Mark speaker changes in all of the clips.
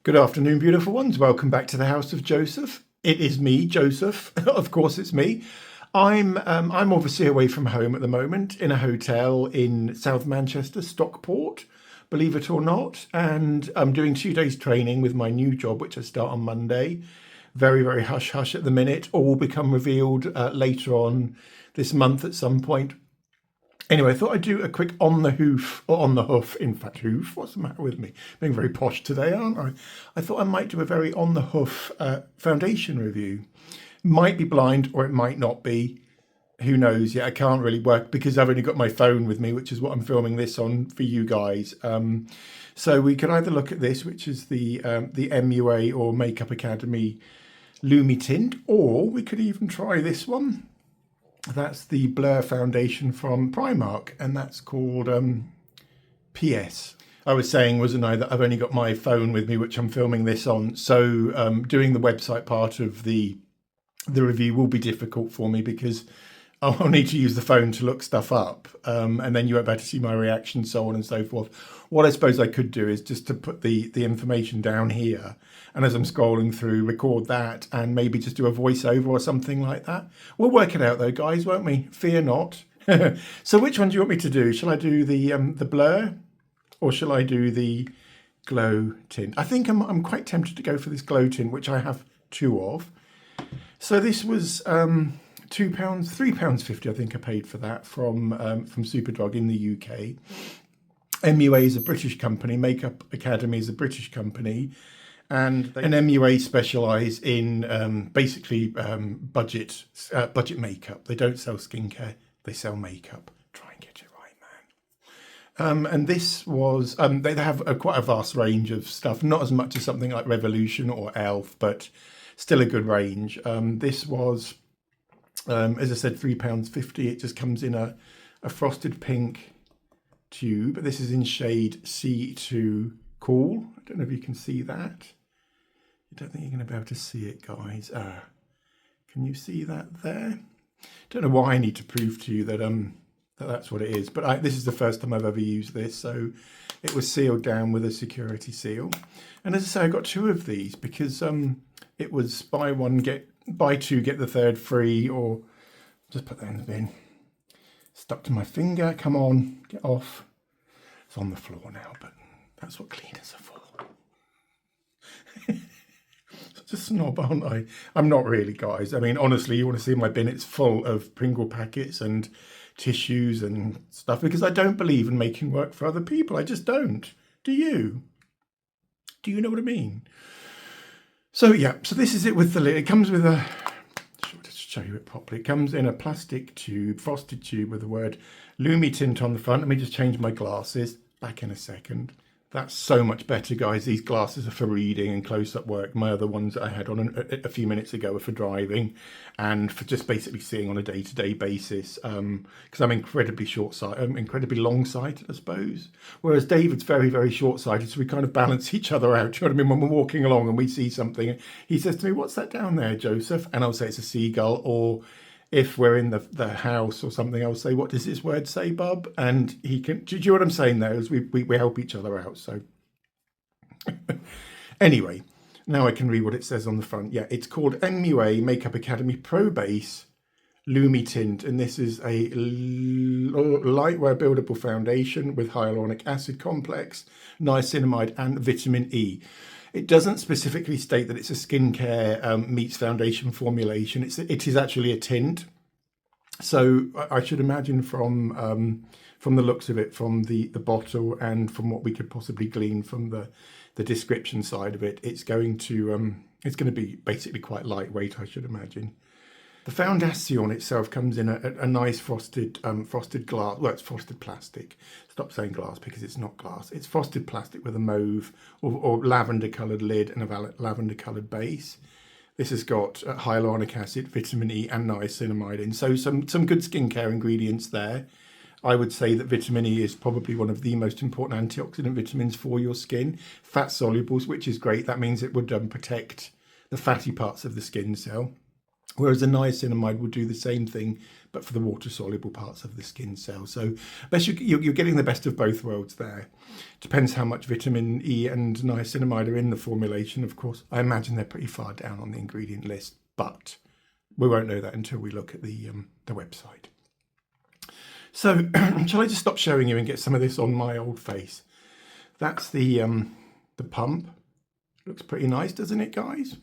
Speaker 1: Good afternoon, beautiful ones. Welcome back to the House of Joseph. It is me, Joseph. Of course, it's me. I'm obviously away from home at the moment in a hotel in South Manchester, Stockport, believe it or not. And I'm doing 2 days training with my new job, which I start on Monday. Very, very hush hush at the minute. All will become revealed later on this month at some point. Anyway, I thought I'd do a quick on the hoof, or on the hoof, in fact, hoof. What's the matter with me? Being very posh today, aren't I? I thought I might do a very on the hoof foundation review. Might be blind or it might not be. Who knows? Yeah, I can't really work because I've only got my phone with me, which is what I'm filming this on for you guys. So we could either look at this, which is the MUA or Makeup Academy Lumi Tint, or we could even try this one. That's the Blur foundation from Primark, and that's called PS. I was saying, wasn't I, that I've only got my phone with me, which I'm filming this on. So doing the website part of the review will be difficult for me because I'll need to use the phone to look stuff up, and then you won't be able to see my reaction, so on and so forth. What I suppose I could do is just to put the information down here, and as I'm scrolling through, record that and maybe just do a voiceover or something like that. We'll work it out though, guys, won't we? Fear not. So which one do you want me to do? Shall I do the Blur or shall I do the Glow Tint? I think I'm quite tempted to go for this Glow Tint, which I have two of. So this was £2, £3.50 I think I paid for that from Superdrug in the UK. MUA is a British company, Makeup Academy is a British company, and MUA specialise in basically budget makeup. They don't sell skincare, they sell makeup. Try and get it right, man. And this was, they have quite a vast range of stuff, not as much as something like Revolution or Elf, but still a good range. This was, as I said, £3.50. It just comes in a frosted pink tube. This is in shade C2 Cool. I don't know if you can see that. I don't think you're going to be able to see it, guys. Can you see that there? Don't know why I need to prove to you that that's what it is, but this is the first time I've ever used this, so it was sealed down with a security seal. And as I say, I got two of these because it was buy two get the third free, or just put that in the bin. Stuck to my finger. Come on, get off. It's on the floor now, but that's what cleaners are for. Such a snob, aren't I? I'm not really, guys. I mean, honestly, you want to see my bin? It's full of Pringle packets and tissues and stuff because I don't believe in making work for other people. I just don't. Do you? Do you know what I mean? So yeah, so this is it with the lid. It comes with a, just show you it properly. It comes in a plastic tube, frosted tube with the word Lumi Tint on the front. Let me just change my glasses. Back in a second. That's so much better, guys. These glasses are for reading and close-up work. My other ones that I had on a few minutes ago are for driving and for just basically seeing on a day-to-day basis. Because I'm incredibly short-sighted, I'm incredibly long-sighted, I suppose. Whereas David's very, very short-sighted, so we kind of balance each other out. Do you know what I mean? When we're walking along and we see something, he says to me, "What's that down there, Joseph?" And I'll say it's a seagull, or if we're in the house or something, I'll say, "What does this word say, bub?" And he can, do you know what I'm saying there? Is we help each other out. So anyway, now I can read what it says on the front. Yeah, it's called MUA Makeup Academy Pro Base Lumi Tint, and this is a lightwear buildable foundation with hyaluronic acid complex, niacinamide and vitamin E. It doesn't specifically state that it's a skincare meets foundation formulation. It is actually a tint. So I should imagine from the looks of it, from the bottle, and from what we could possibly glean from the description side of it, it's going to be basically quite lightweight, I should imagine. The foundation itself comes in a nice frosted glass. Well, it's frosted plastic. Stop saying glass because it's not glass. It's frosted plastic with a mauve or lavender coloured lid and a lavender coloured base. This has got hyaluronic acid, vitamin E and niacinamide in. So some good skincare ingredients there. I would say that vitamin E is probably one of the most important antioxidant vitamins for your skin. Fat solubles, which is great. That means it would protect the fatty parts of the skin cell. Whereas a niacinamide will do the same thing, but for the water-soluble parts of the skin cells. So you're getting the best of both worlds there. Depends how much vitamin E and niacinamide are in the formulation, of course. I imagine they're pretty far down on the ingredient list, but we won't know that until we look at the website. So shall I just stop showing you and get some of this on my old face? That's the pump. Looks pretty nice, doesn't it, guys?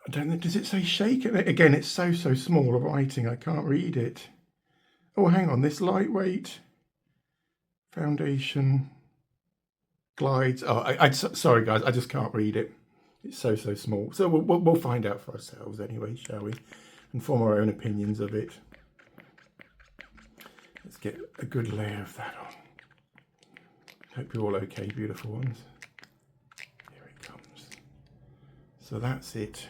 Speaker 1: I don't know, does it say shake? Again, it's so small writing, I can't read it. Oh, hang on, this lightweight foundation glides. Oh, sorry guys, I just can't read it. It's so small. So we'll find out for ourselves anyway, shall we? And form our own opinions of it. Let's get a good layer of that on. Hope you're all okay, beautiful ones. Here it comes. So that's it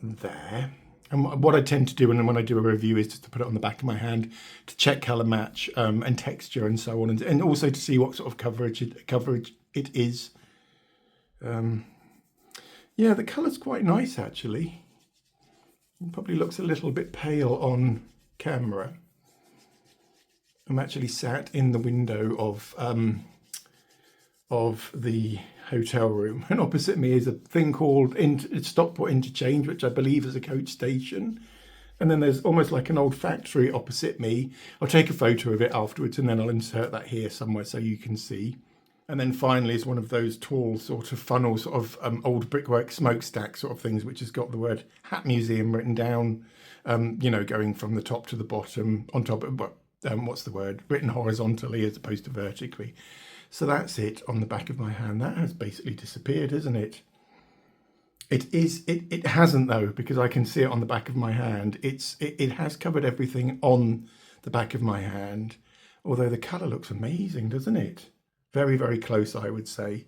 Speaker 1: there. And what I tend to do when I do a review is just to put it on the back of my hand to check colour match and texture and so on, and also to see what sort of coverage it is. Yeah, the colour's quite nice actually. It probably looks a little bit pale on camera. I'm actually sat in the window of the hotel room, and opposite me is a thing called Stockport Interchange, which I believe is a coach station. And then there's almost like an old factory opposite me. I'll take a photo of it afterwards and then I'll insert that here somewhere so you can see. And then finally is one of those tall sort of funnel sort of old brickwork smokestack sort of things, which has got the word Hat Museum written down, you know, going from the top to the bottom on top of, what's the word, written horizontally as opposed to vertically. So that's it on the back of my hand. That has basically disappeared, isn't it? It hasn't though, because I can see it on the back of my hand. It has covered everything on the back of my hand, although the colour looks amazing, doesn't it? Very close, I would say.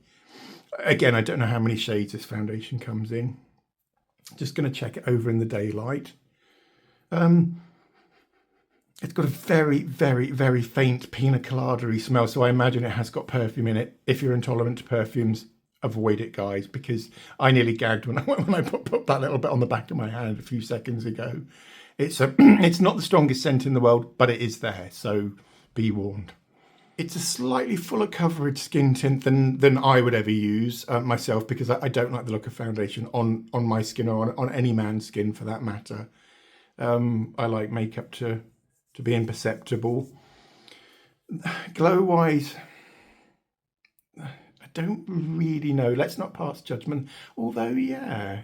Speaker 1: Again, I don't know how many shades this foundation comes in. Just going to check it over in the daylight. It's got a very faint pina colada-y smell, so I imagine it has got perfume in it. If you're intolerant to perfumes, avoid it, guys, because I nearly gagged when I put that little bit on the back of my hand a few seconds ago. It's not the strongest scent in the world, but it is there, so be warned. It's a slightly fuller coverage skin tint than I would ever use myself, because I don't like the look of foundation on my skin or on any man's skin for that matter. I like makeup to be imperceptible. Glow wise, I don't really know. Let's not pass judgment. Although, yeah,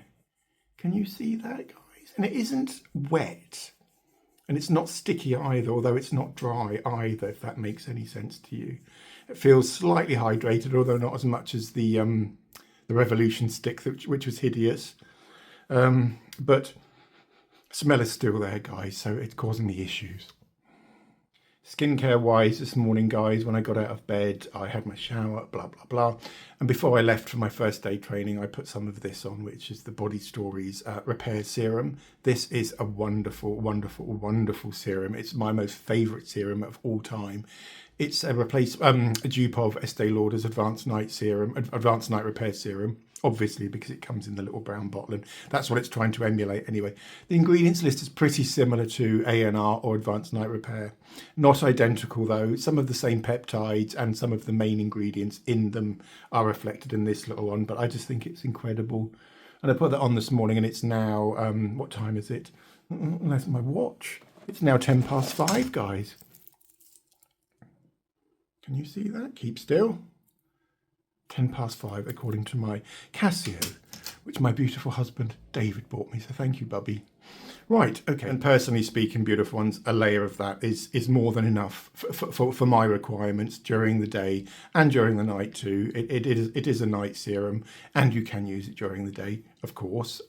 Speaker 1: can you see that, guys? And it isn't wet. And it's not sticky either, although it's not dry either, if that makes any sense to you. It feels slightly hydrated, although not as much as the Revolution stick, which was hideous. But smell is still there, guys, so it's causing the issues. Skincare wise this morning, guys, when I got out of bed, I had my shower, blah, blah, blah. And before I left for my first day training, I put some of this on, which is the Body Stories Repair Serum. This is a wonderful serum. It's my most favourite serum of all time. It's a dupe of Estee Lauder's Advanced Night Repair Serum. Obviously, because it comes in the little brown bottle, and that's what it's trying to emulate anyway. The ingredients list is pretty similar to ANR or Advanced Night Repair. Not identical though. Some of the same peptides and some of the main ingredients in them are reflected in this little one, but I just think it's incredible. And I put that on this morning, and it's now, what time is it? That's my watch. It's now 5:10, guys. Can you see that? Keep still. 5:10 according to my Casio, which my beautiful husband David bought me, so thank you, Bubby. Right, okay, and personally speaking, beautiful ones, a layer of that is more than enough for my requirements during the day and during the night too. It is a night serum, and you can use it during the day, of course.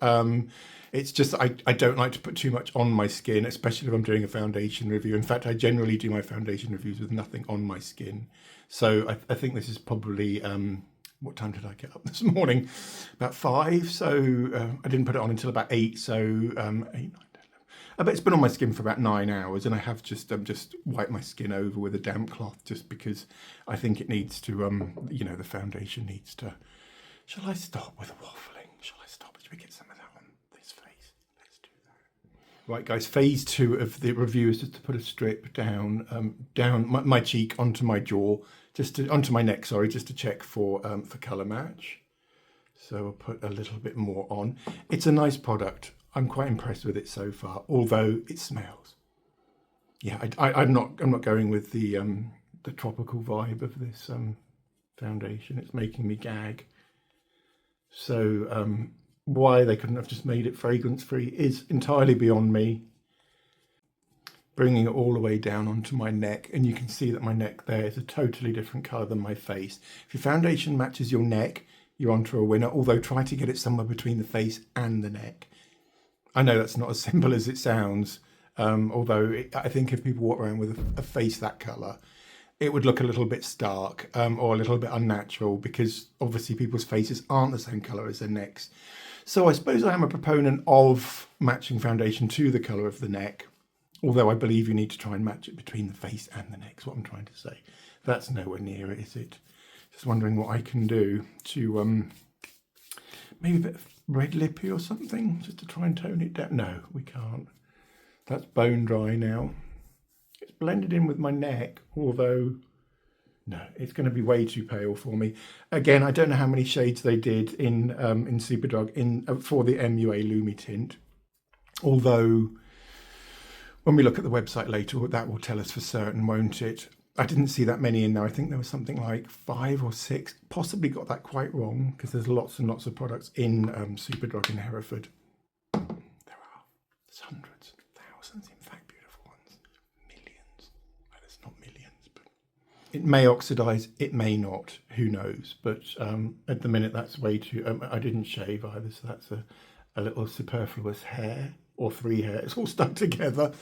Speaker 1: It's just I don't like to put too much on my skin, especially if I'm doing a foundation review. In fact, I generally do my foundation reviews with nothing on my skin. So I think this is probably, what time did I get up this morning? About 5. So I didn't put it on until about 8. So 8, 9, 10, 11. But it's been on my skin for about 9 hours, and I have just wiped my skin over with a damp cloth just because I think it needs to, you know, the foundation needs to. Shall I stop with the waffling? Shall I stop? Should we get some of that on this face? Right, guys, phase 2 of the review is just to put a strip down my cheek onto my jaw, onto my neck, sorry, just to check for colour match. So I'll put a little bit more on. It's a nice product. I'm quite impressed with it so far, although it smells. Yeah, I'm not going with the tropical vibe of this foundation. It's making me gag. So why they couldn't have just made it fragrance free is entirely beyond me. Bringing it all the way down onto my neck, and you can see that my neck there is a totally different colour than my face. If your foundation matches your neck, you're onto a winner, although try to get it somewhere between the face and the neck. I know that's not as simple as it sounds, although I think if people walk around with a face that colour, it would look a little bit stark or a little bit unnatural, because obviously people's faces aren't the same colour as their necks. So I suppose I am a proponent of matching foundation to the colour of the neck, although I believe you need to try and match it between the face and the neck, is what I'm trying to say. That's nowhere near it, is it? Just wondering what I can do to maybe a bit of red lippy or something, just to try and tone it down. No, we can't. That's bone dry now. It's blended in with my neck, although no, it's going to be way too pale for me. Again, I don't know how many shades they did in Superdrug for the MUA Lumi Tint, although when we look at the website later, that will tell us for certain, won't it? I didn't see that many in there. I think there was something like 5 or 6. Possibly got that quite wrong, because there's lots and lots of products in Superdrug in Hereford. There are. There's hundreds, thousands, in fact, beautiful ones. Millions. Well, there's not millions, but it may oxidise, it may not. Who knows? But at the minute, that's way too... I didn't shave either, so that's a little superfluous hair. Or 3 hairs, it's all stuck together.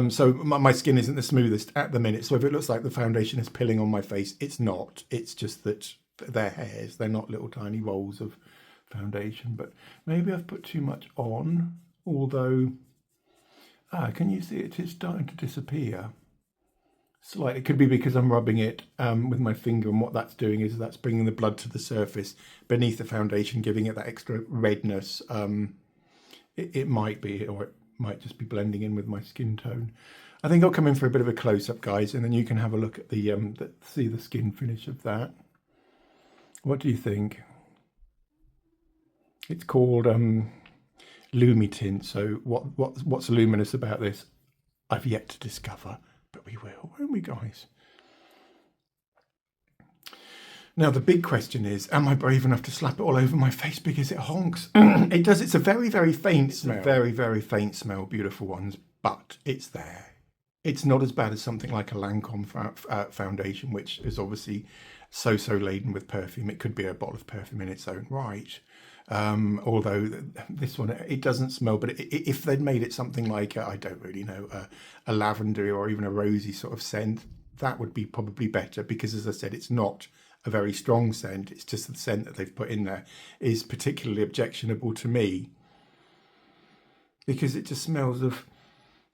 Speaker 1: So my skin isn't the smoothest at the minute. So if it looks like the foundation is pilling on my face, it's not. It's just that they're hairs. They're not little tiny rolls of foundation. But maybe I've put too much on. Although, can you see it is starting to disappear? Slightly. It could be because I'm rubbing it with my finger, and what that's doing is that's bringing the blood to the surface beneath the foundation, giving it that extra redness. It might be, or it might just be blending in with my skin tone. I think I'll come in for a bit of a close-up, guys, and then you can have a look at see the skin finish of that. What do you think? It's called Lumi Tint. So what's luminous about this? I've yet to discover, but we will, won't we, guys? Now, the big question is, am I brave enough to slap it all over my face because it honks? It does. It's a very, very faint smell. It's a very, very faint smell, beautiful ones, but it's there. It's not as bad as something like a Lancome foundation, which is obviously so laden with perfume. It could be a bottle of perfume in its own right. Although this one, it doesn't smell, but if they'd made it something like, I don't really know, a lavender or even a rosy sort of scent, that would be probably better, because as I said, it's not a very strong scent. It's just the scent that they've put in there is particularly objectionable to me, because it just smells of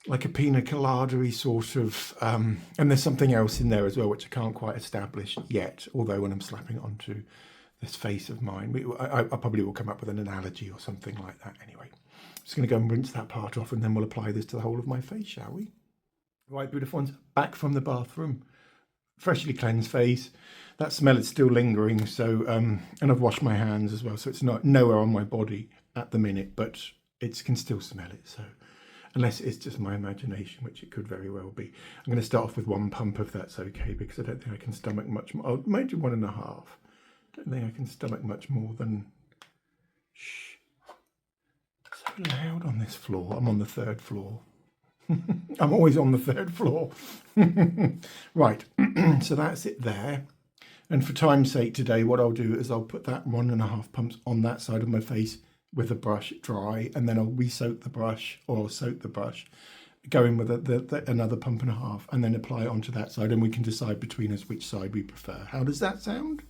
Speaker 1: like a pina colada-y sort of, and there's something else in there as well, which I can't quite establish yet, although when I'm slapping it onto this face of mine, I probably will come up with an analogy or something like that. Anyway, I'm just going to go and rinse that part off, and then we'll apply this to the whole of my face, shall we? Right, beautiful ones, back from the bathroom. Freshly cleansed face. That smell is still lingering, so and I've washed my hands as well, so it's not nowhere on my body at the minute, but it can still smell it. So unless it's just my imagination, which it could very well be. I'm going to start off with 1 pump if that's okay, because I don't think I can stomach much more. Oh, maybe 1.5. I don't think I can stomach much more than... Shh. It's so loud on this floor. I'm on the 3rd floor. I'm always on the 3rd floor. Right, so that's it there. And for time's sake today, what I'll do is I'll put that 1.5 pumps on that side of my face with a brush dry, and then I'll re-soak the brush, or soak the brush, go in with another 1.5 pumps, and then apply it onto that side, and we can decide between us which side we prefer. How does that sound?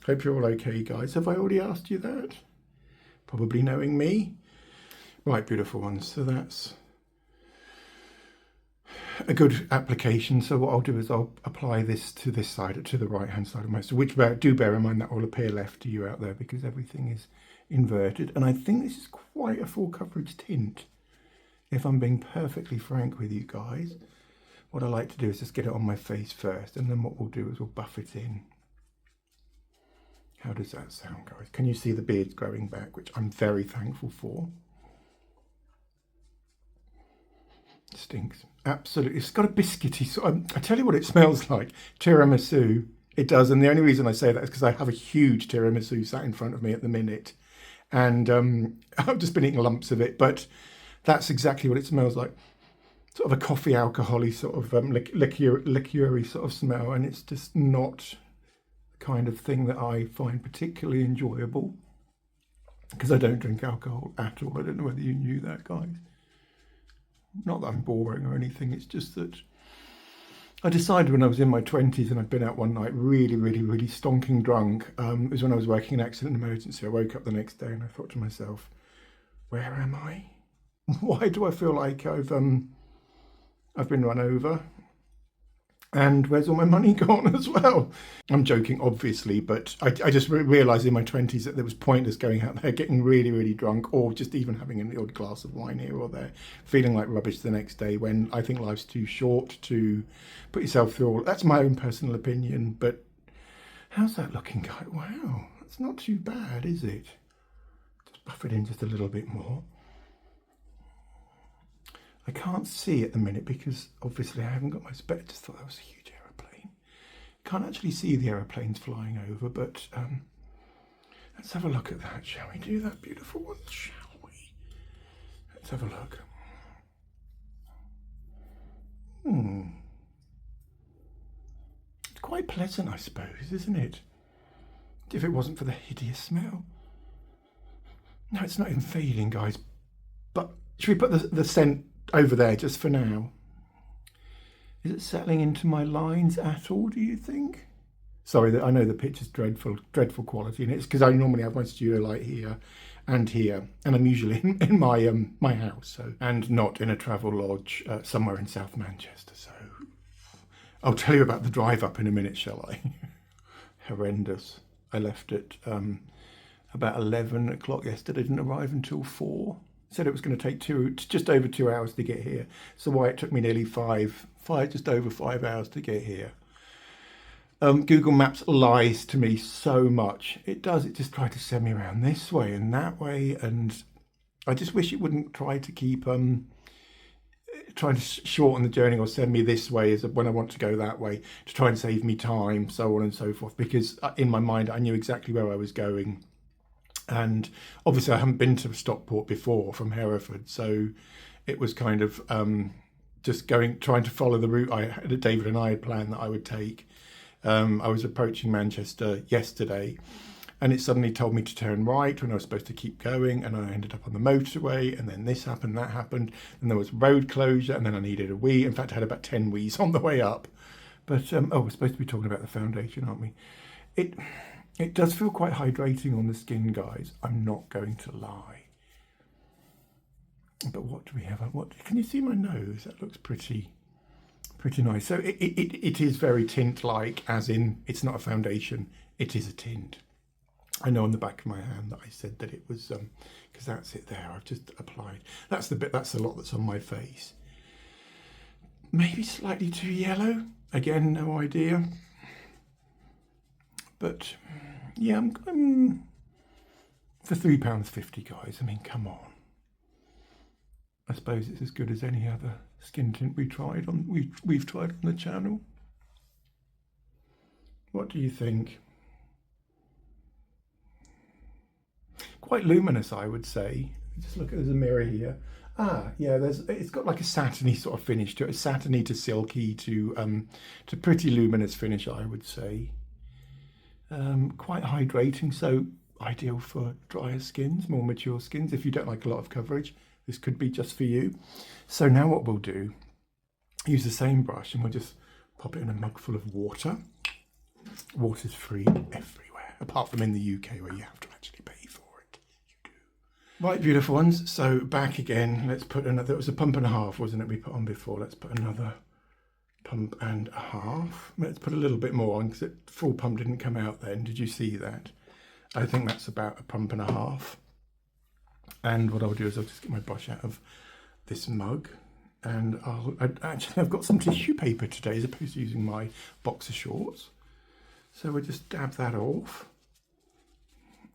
Speaker 1: Hope you're all okay, guys. Have I already asked you that? Probably knowing me. Right, beautiful ones. So that's a good application. So what I'll do is I'll apply this to this side, to the right hand side of my, so which do bear in mind that will appear left to you out there, because everything inverted, and I think this is quite a full coverage tint, if I'm being perfectly frank with you guys. What I like to do is just get it on my face first, and then what we'll do is we'll buff it in. How does that sound, guys? Can you see the beard's growing back, which I'm very thankful for? It stinks. Absolutely. It's got a biscuity sort of, I tell you what it smells like. Tiramisu. It does, and the only reason I say that is because I have a huge tiramisu sat in front of me at the minute, and I've just been eating lumps of it, but that's exactly what it smells like. Sort of a coffee alcohol-y sort of liqueur-y sort of smell, and it's just not the kind of thing that I find particularly enjoyable, because I don't drink alcohol at all. I don't know whether you knew that, guys. Not that I'm boring or anything, it's just that I decided when I was in my 20s and I'd been out one night really stonking drunk. It was when I was working in accident emergency. I woke up the next day and I thought to myself, where am I? Why do I feel like I've been run over? And where's all my money gone as well? I'm joking, obviously, but I just realised in my 20s that there was pointless going out there, getting really drunk, or just even having an odd glass of wine here or there, feeling like rubbish the next day, when I think life's too short to put yourself through all. That's my own personal opinion, but how's that looking, guys? Wow, that's not too bad, is it? Just buff it in just a little bit more. I can't see at the minute because obviously I haven't got my spec. Just thought that was a huge aeroplane. Can't actually see the aeroplanes flying over, but let's have a look at that, shall we? Do that beautiful one, shall we? Let's have a look. It's quite pleasant, I suppose, isn't it? If it wasn't for the hideous smell. No, it's not even fading, guys. But should we put the scent over there just for now? Is it settling into my lines at all, do you think? Sorry, I know the picture's dreadful quality, and it's because I normally have my studio light here, and I'm usually in my house, so, and not in a travel lodge somewhere in South Manchester. So I'll tell you about the drive up in a minute, shall I? Horrendous. I left at about 11 o'clock yesterday, didn't arrive until 4. Said it was going to take just over 2 hours to get here. So why it took me nearly just over 5 hours to get here. Google Maps lies to me so much. It does. It just tried to send me around this way and that way, and I just wish it wouldn't try to keep trying to shorten the journey or send me this way as when I want to go that way, to try and save me time, so on and so forth. Because in my mind, I knew exactly where I was going. And obviously I haven't been to Stockport before from Hereford, so it was kind of just trying to follow the route David and I had planned that I would take. I was approaching Manchester yesterday, and it suddenly told me to turn right when I was supposed to keep going, and I ended up on the motorway, and then this happened, that happened, and there was road closure, and then I needed a wee. In fact, I had about 10 wees on the way up. But we're supposed to be talking about the foundation, aren't we? It does feel quite hydrating on the skin, guys. I'm not going to lie. But what do we have? Can you see my nose? That looks pretty nice. So it is very tint-like, as in it's not a foundation, it is a tint. I know on the back of my hand that I said that it was, because that's it there. I've just applied. That's the lot that's on my face. Maybe slightly too yellow. Again, no idea. But yeah, I'm for £3.50, guys. I mean, come on. I suppose it's as good as any other skin tint we've tried on the channel. What do you think? Quite luminous, I would say. Just look, there's a mirror here. Yeah, it's got like a satiny sort of finish to it, a satiny to silky to pretty luminous finish, I would say. Quite hydrating, so ideal for drier skins, more mature skins. If you don't like a lot of coverage, this could be just for you. So now what we'll do, use the same brush, and we'll just pop it in a mug full of water. Water's free everywhere, apart from in the UK where you have to actually pay for it. You do. Right, beautiful ones, so back again. Let's put another, it was a pump and a half, wasn't it, we put on before? Let's put another pump and a half. Let's put a little bit more on, because full pump didn't come out then. Did you see that? I think that's about a pump and a half. And what I'll do is I'll just get my brush out of this mug, and I've got some tissue paper today as opposed to using my boxer shorts. So we'll just dab that off.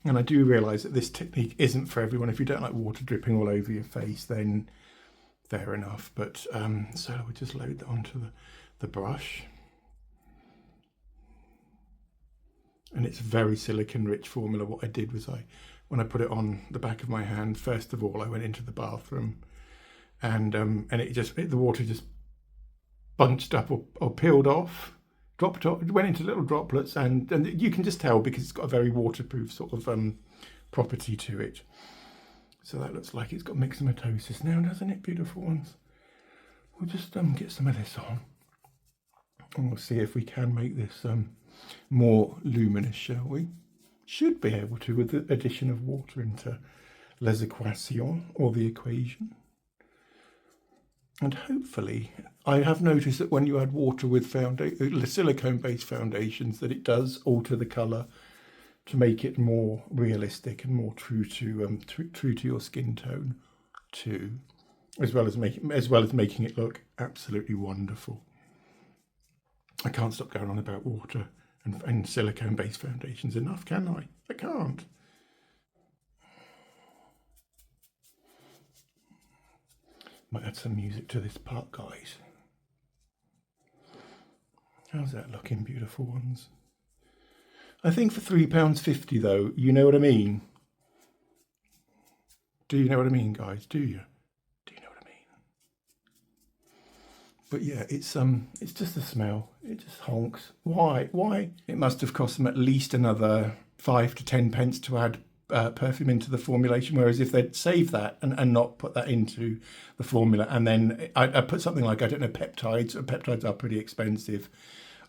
Speaker 1: And I do realise that this technique isn't for everyone. If you don't like water dripping all over your face, then fair enough. But so we'll just load that onto the brush. And it's a very silicone-rich formula. What I did was when I put it on the back of my hand, first of all, I went into the bathroom, and the water just bunched up or peeled off. Dropped off, went into little droplets, and you can just tell because it's got a very waterproof sort of property to it. So that looks like it's got myxomatosis now, doesn't it, beautiful ones? We'll just get some of this on, and we'll see if we can make this more luminous, shall we? Should be able to with the addition of water into les equations, or the equation. And hopefully, I have noticed that when you add water with silicone-based foundations, that it does alter the colour to make it more realistic and more true to your skin tone too, as well as making it look absolutely wonderful. I can't stop going on about water and silicone-based foundations enough, can I? I can't. Might add some music to this part, guys. How's that looking, beautiful ones? I think for £3.50 though, you know what I mean? Do you know what I mean, guys? Do you? Do you know what I mean? But yeah, it's just the smell. It just honks. Why? Why? It must have cost them at least another 5 to 10 pence to add perfume into the formulation, whereas if they'd saved that and not put that into the formula, and then I put something like, I don't know, peptides are pretty expensive,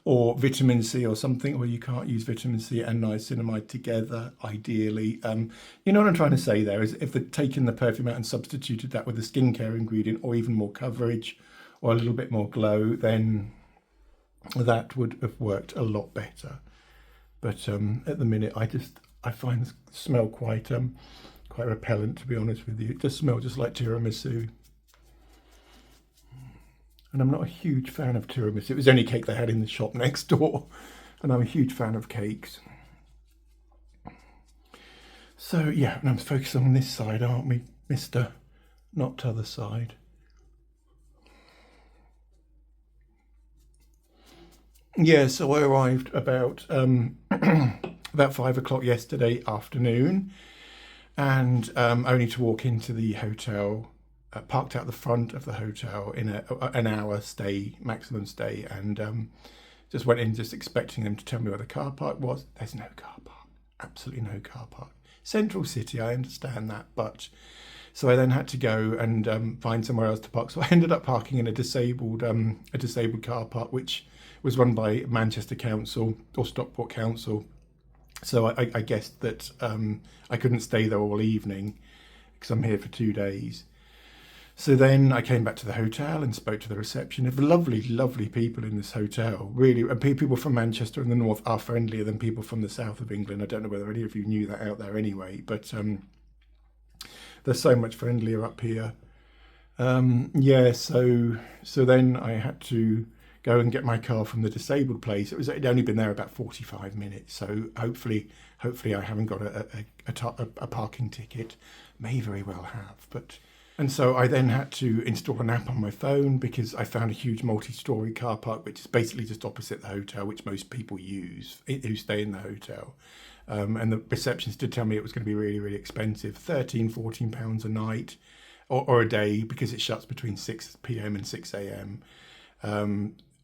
Speaker 1: or vitamin C or something, where you can't use vitamin C and niacinamide together, ideally. You know what I'm trying to say there is, if they'd taken the perfume out and substituted that with a skincare ingredient, or even more coverage, or a little bit more glow, then that would have worked a lot better. But at the minute, I find the smell quite repellent, to be honest with you. It does smell just like tiramisu. And I'm not a huge fan of tiramisu. It was the only cake they had in the shop next door. And I'm a huge fan of cakes. So yeah, and I'm focusing on this side, aren't we, mister? Not t'other side. Yeah, so I arrived about 5 o'clock yesterday afternoon, and only to walk into the hotel, parked out the front of the hotel in an hour stay, maximum stay, and just went in just expecting them to tell me where the car park was. There's no car park, absolutely no car park. Central City, I understand that, but so I then had to go and find somewhere else to park. So I ended up parking in a disabled car park, which was run by Manchester Council or Stockport Council. So I guessed that I couldn't stay there all evening because I'm here for 2 days. So then I came back to the hotel and spoke to the reception. They're lovely, lovely people in this hotel, really. And people from Manchester and the north are friendlier than people from the south of England. I don't know whether any of you knew that out there anyway, but they're so much friendlier up here. Yeah, so then I had to go and get my car from the disabled place. It'd only been there about 45 minutes, so hopefully I haven't got a parking ticket. May very well have, but. And so I then had to install an app on my phone because I found a huge multi-storey car park, which is basically just opposite the hotel, which most people use who stay in the hotel. And the receptionist did tell me it was going to be really, really expensive, £13-14 a night or a day, because it shuts between 6 p.m. and 6 a.m.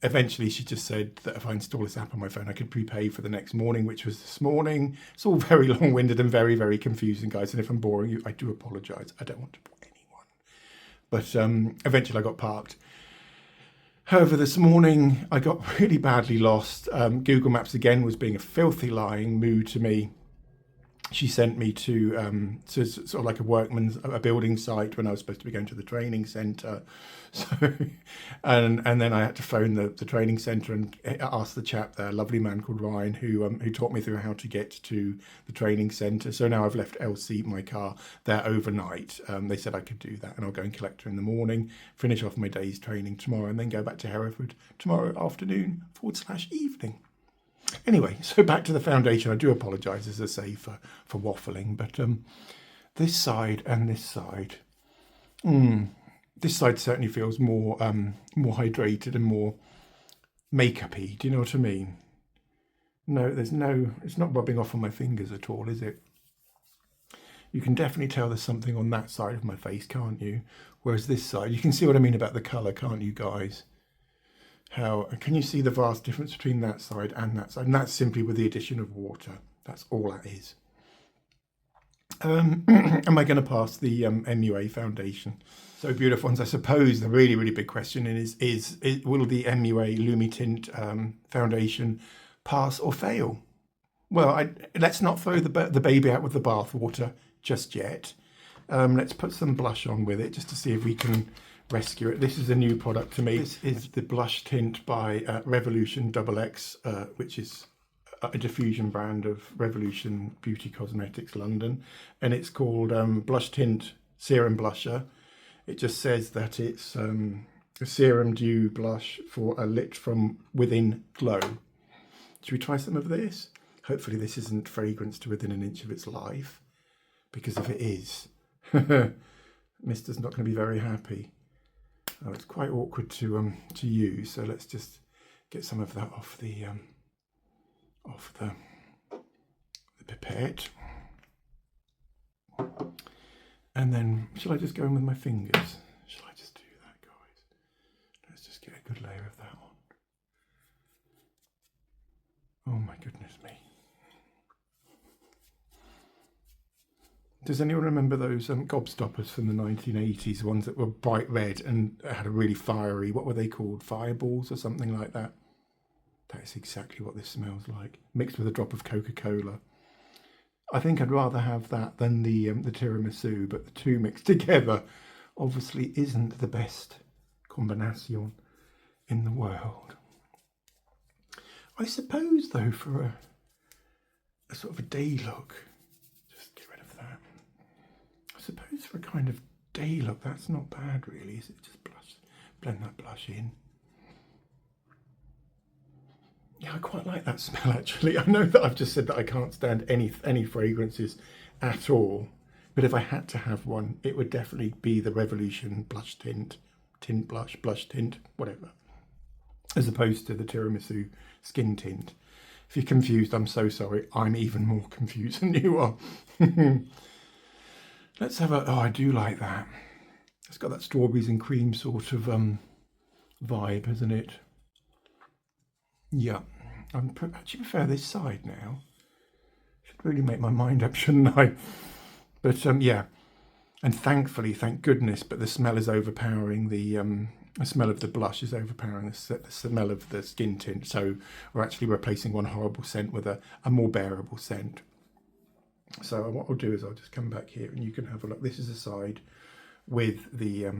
Speaker 1: Eventually, she just said that if I install this app on my phone, I could prepay for the next morning, which was this morning. It's all very long-winded and very, very confusing, guys. And if I'm boring you, I do apologise. I don't want to bore anyone. But eventually I got parked. However, this morning I got really badly lost. Google Maps again was being a filthy lying mood to me, she sent me to sort of like a building site when I was supposed to be going to the training centre. So, and then I had to phone the training centre and ask the chap there, a lovely man called Ryan, who taught me through how to get to the training centre. So now I've left Elsie, my car, there overnight. They said I could do that, and I'll go and collect her in the morning, finish off my day's training tomorrow, and then go back to Hereford tomorrow afternoon / evening. Anyway, so back to the foundation. I do apologise, as I say, for waffling, but this side and this side, this side certainly feels more hydrated and more makeup-y. Do you know what I mean? No, it's not rubbing off on my fingers at all, is it? You can definitely tell there's something on that side of my face, can't you? Whereas this side, you can see what I mean about the colour, can't you guys? How can you see the vast difference between that side and that side? And that's simply with the addition of water. That's all that is. Am I going to pass the MUA foundation? So beautiful ones. I suppose the really, really big question is will the MUA Lumi Tint foundation pass or fail? Well, let's not throw the baby out with the bathwater just yet. Let's put some blush on with it just to see if we can rescue it. This is a new product to me. This is the blush tint by Revolution XX, which is a diffusion brand of Revolution Beauty Cosmetics London, and it's called Blush Tint Serum Blusher. It just says that it's a serum dew blush for a lit from within glow. Should we try some of this? Hopefully this isn't fragrance to within an inch of its life, because if it is, Mister's not going to be very happy. Oh, it's quite awkward to use, so let's just get some of that off the pipette. And then, shall I just go in with my fingers? Shall I just do that, guys? Let's just get a good layer of that on. Oh my goodness me. Does anyone remember those gobstoppers from the 1980s, ones that were bright red and had a really fiery, what were they called? Fireballs or something like that? That is exactly what this smells like, mixed with a drop of Coca-Cola. I think I'd rather have that than the tiramisu, but the two mixed together obviously isn't the best combination in the world. I suppose, though, for a sort of a day look, just get rid of that. I suppose for a kind of day look, that's not bad, really, is it? Just blend that blush in. Yeah, I quite like that smell, actually. I know that I've just said that I can't stand any fragrances at all, but if I had to have one, it would definitely be the Revolution blush tint blush, blush tint, whatever, as opposed to the tiramisu skin tint. If you're confused, I'm so sorry. I'm even more confused than you are. Let's have oh, I do like that. It's got that strawberries and cream sort of vibe, hasn't it? Yeah, I actually prefer this side now. Should really make my mind up, shouldn't I? But yeah, and thankfully, thank goodness, but the smell is overpowering. The smell of the blush is overpowering the smell of the skin tint. So we're actually replacing one horrible scent with a more bearable scent. So what I'll do is I'll just come back here and you can have a look. This is a side with the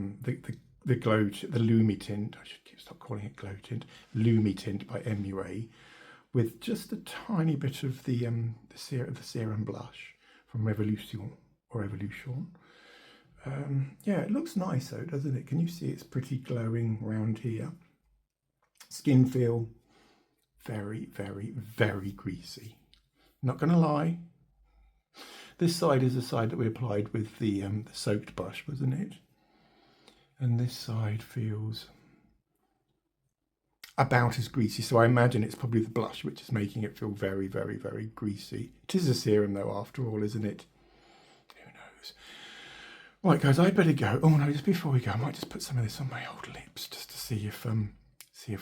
Speaker 1: glow, the Lumi Tint. I should stop calling it glow tint. Lumi Tint by MUA, with just a tiny bit of the serum blush from Revolution or Revolution. Yeah, it looks nice though, doesn't it? Can you see it's pretty glowing round here? Skin feel very, very, very greasy. Not gonna lie. This side is the side that we applied with the soaked brush, wasn't it? And this side feels about as greasy. So I imagine it's probably the blush which is making it feel very, very, very greasy. It is a serum though, after all, isn't it? Who knows? Right, guys, I'd better go. Oh no, just before we go, I might just put some of this on my old lips just to see if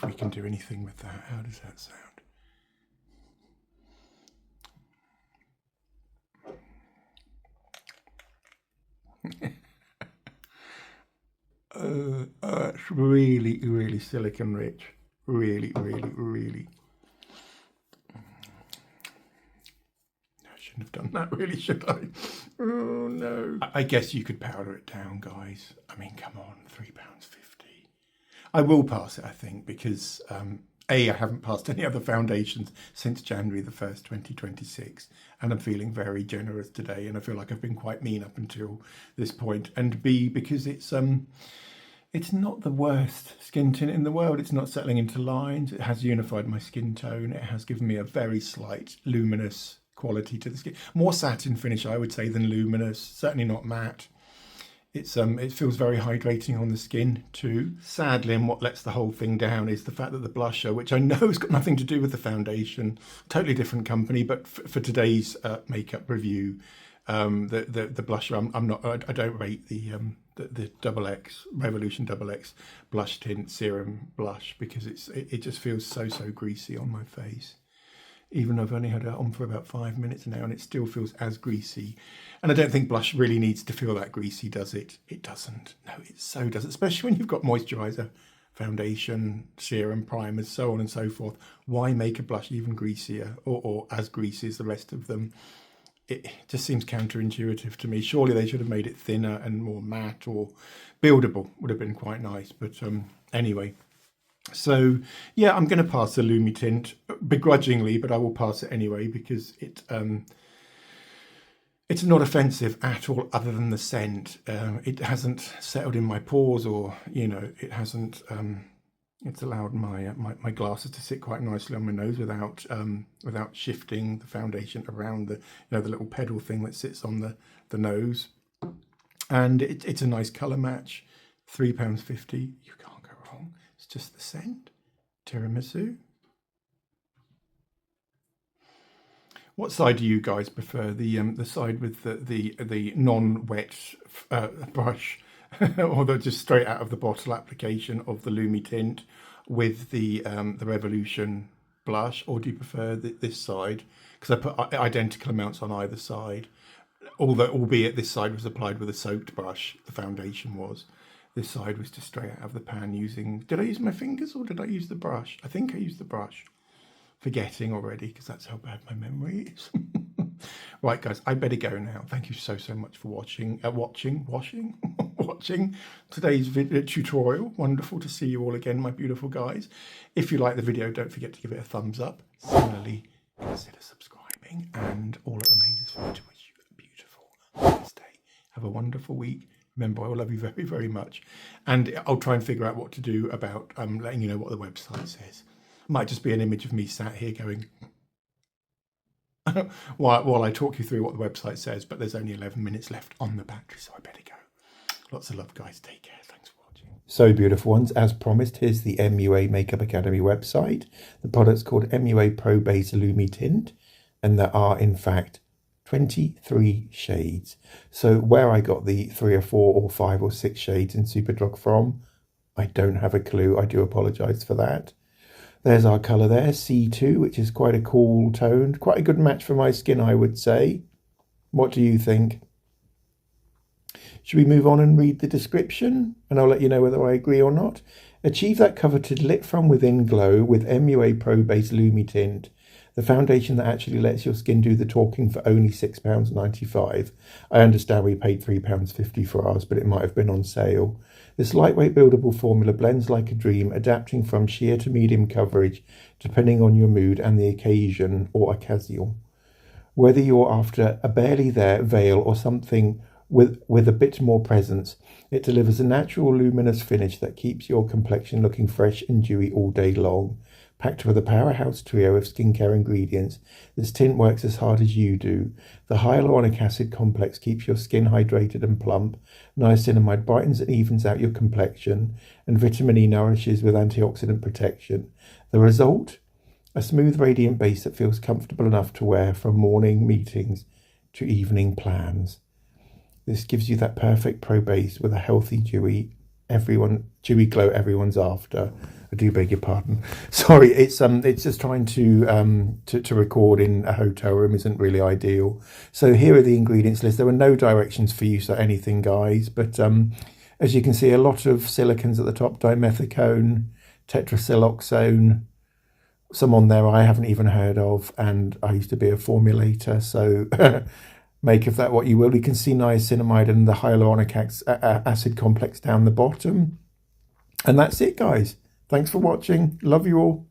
Speaker 1: we can do anything with that. How does that sound? It's really, really silicone rich. Really, really, really. shouldn't have done that, really, should I? Oh, no. I guess you could powder it down, guys. I mean, come on, £3.50. I will pass it, I think, because I haven't passed any other foundations since January the 1st, 2026, and I'm feeling very generous today, and I feel like I've been quite mean up until this point, and B, because it's not the worst skin tint in the world. It's not settling into lines. It has unified my skin tone. It has given me a very slight luminous quality to the skin. More satin finish, I would say, than luminous. Certainly not matte. It feels very hydrating on the skin too. Sadly, and what lets the whole thing down is the fact that the blusher, which I know has got nothing to do with the foundation, totally different company, but for today's makeup review, the blusher, I don't rate the XX Revolution XX blush tint serum blush, because it just feels so greasy on my face. Even though I've only had it on for about 5 minutes now, and it still feels as greasy. And I don't think blush really needs to feel that greasy, does it? It doesn't. No, it so doesn't. Especially when you've got moisturiser, foundation, serum, primers, so on and so forth. Why make a blush even greasier or as greasy as the rest of them? It just seems counterintuitive to me. Surely they should have made it thinner and more matte, or buildable would have been quite nice. But anyway. So yeah, I'm going to pass the Lumi Tint begrudgingly, but I will pass it anyway, because it's not offensive at all, other than the scent. It hasn't settled in my pores, or it hasn't. It's allowed my glasses to sit quite nicely on my nose without shifting the foundation around the little pedal thing that sits on the nose, and it's a nice colour match. £3.50. You can't go wrong. It's just the scent. Tiramisu. What side do you guys prefer? The side with the non-wet brush, or the just straight out of the bottle application of the Lumi Tint with the Revolution blush, or do you prefer this side? Because I put identical amounts on either side, albeit this side was applied with a soaked brush. The foundation was. This side was just straight out of the pan using... Did I use my fingers or did I use the brush? I think I used the brush. Forgetting already, because that's how bad my memory is. Right, guys, I better go now. Thank you so much for watching today's video tutorial. Wonderful to see you all again, my beautiful guys. If you like the video, don't forget to give it a thumbs up. Similarly, consider subscribing. And all that remains is for me to wish you a beautiful Wednesday. Have a wonderful week. Remember, I will love you very, very much. And I'll try and figure out what to do about letting you know what the website says. It might just be an image of me sat here going while I talk you through what the website says, but there's only 11 minutes left on the battery, so I better go. Lots of love, guys. Take care. Thanks for watching. So, beautiful ones, as promised, here's the MUA Makeup Academy website. The product's called MUA Pro Base Lumi Tint, and there are, in fact, 23 shades. So where I got the 3 or 4 or 5 or 6 shades in Superdrug from, I don't have a clue. I do apologise for that. There's our colour there, C2, which is quite a cool tone. Quite a good match for my skin, I would say. What do you think? Should we move on and read the description? And I'll let you know whether I agree or not. Achieve that coveted lit from within glow with MUA Pro Base Lumi Tint. The foundation that actually lets your skin do the talking for only £6.95. I understand we paid £3.50 for ours, but it might have been on sale. This lightweight buildable formula blends like a dream, adapting from sheer to medium coverage, depending on your mood and the occasion or occasion. Whether you're after a barely there veil or something with a bit more presence, it delivers a natural luminous finish that keeps your complexion looking fresh and dewy all day long. Packed with a powerhouse trio of skincare ingredients, this tint works as hard as you do. The hyaluronic acid complex keeps your skin hydrated and plump. Niacinamide brightens and evens out your complexion, and vitamin E nourishes with antioxidant protection. The result? A smooth, radiant base that feels comfortable enough to wear from morning meetings to evening plans. This gives you that perfect pro base with a healthy, dewy glow everyone's after. I do beg your pardon. Sorry, it's just trying to record in a hotel room isn't really ideal. So here are the ingredients list. There were no directions for use or anything, guys, but as you can see, a lot of silicons at the top: dimethicone, tetrasiloxone, some on there I haven't even heard of, and I used to be a formulator, so make of that what you will. You can see niacinamide and the hyaluronic acid complex down the bottom. And that's it, guys. Thanks for watching. Love you all.